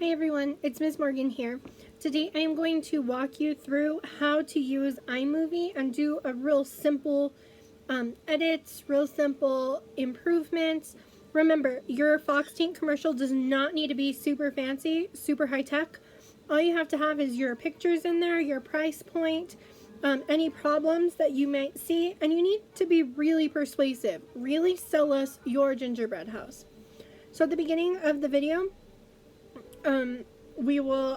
Hi everyone, it's Ms. Morgan here. Today I am going to walk you through how to use iMovie and do a real simple edits, real simple improvements. Remember, your Fox tank commercial does not need to be super fancy, super high tech. All you have to have is your pictures in there, your price point, any problems that you might see, and you need to be really persuasive. Really sell us your gingerbread house. So at the beginning of the video,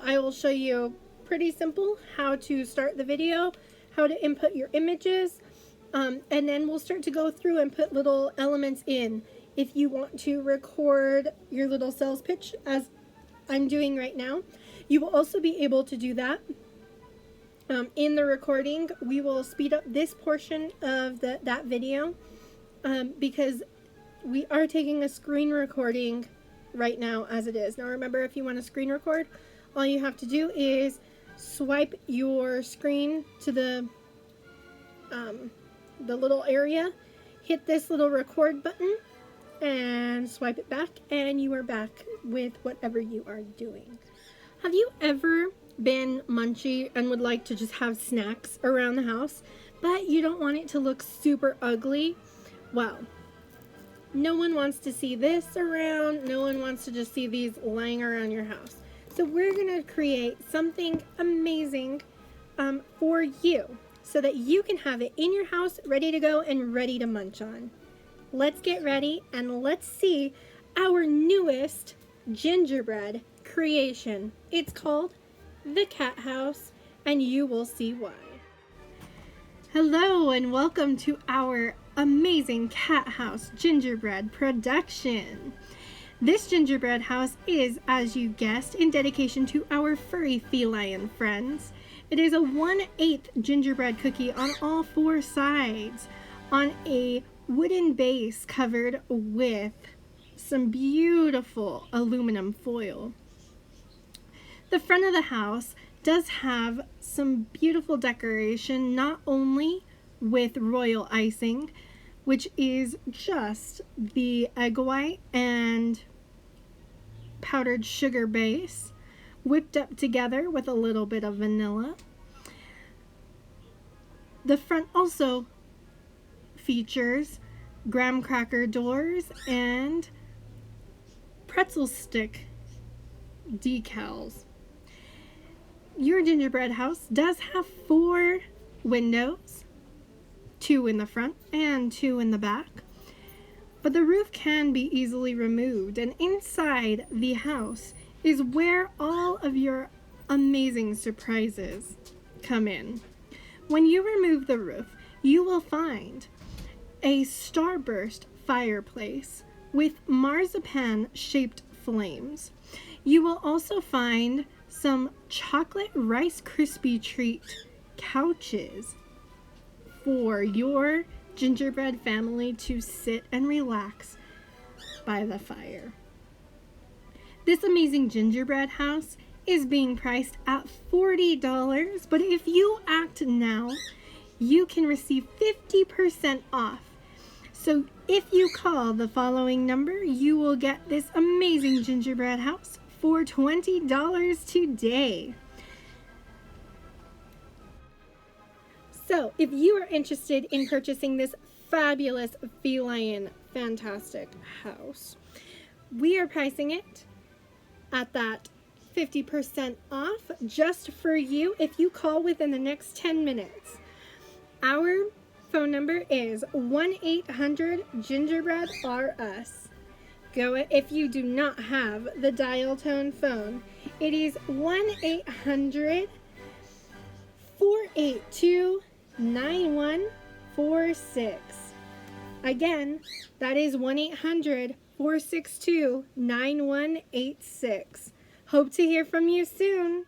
I will show you pretty simple how to start the video, how to input your images, and then we'll start to go through and put little elements in. If you want to record your little sales pitch, as I'm doing right now, you will also be able to do that. In the recording, we will speed up this portion of that video because we are taking a screen recording right now as it is. Now remember, if you want to screen record, all you have to do is swipe your screen to the little area, hit this little record button, and swipe it back, and you are back with whatever you are doing. Have you ever been munchy and would like to just have snacks around the house, but you don't want it to look super ugly? Well, no one wants to see this around. No one wants to just see these lying around your house. So we're going to create something amazing for you so that you can have it in your house ready to go and ready to munch on. Let's get ready and let's see our newest gingerbread creation. It's called the Cat House, and you will see why. Hello and welcome to our amazing cat house gingerbread production. This gingerbread house is, as you guessed, in dedication to our furry feline friends. It is a 1/8 gingerbread cookie on all four sides on a wooden base covered with some beautiful aluminum foil. The front of the house does have some beautiful decoration, not only with royal icing, which is just the egg white and powdered sugar base whipped up together with a little bit of vanilla. The front also features graham cracker doors and pretzel stick decals. Your gingerbread house does have 4 windows, 2 in the front and 2 in the back, but the roof can be easily removed, and inside the house is where all of your amazing surprises come in. When you remove the roof, you will find a starburst fireplace with marzipan shaped flames. You will also find some chocolate Rice Krispie treat couches for your gingerbread family to sit and relax by the fire. This amazing gingerbread house is being priced at $40, but if you act now, you can receive 50% off. So if you call the following number, you will get this amazing gingerbread house for $20 today. So if you are interested in purchasing this fabulous feline fantastic house, we are pricing it at that 50% off just for you if you call within the next 10 minutes. Our phone number is 1-800-GINGERBREAD-RUS. Go if you do not have the dial tone phone. It is 1-800-482-9146. Again, that is 1-800-462-9186. Hope to hear from you soon.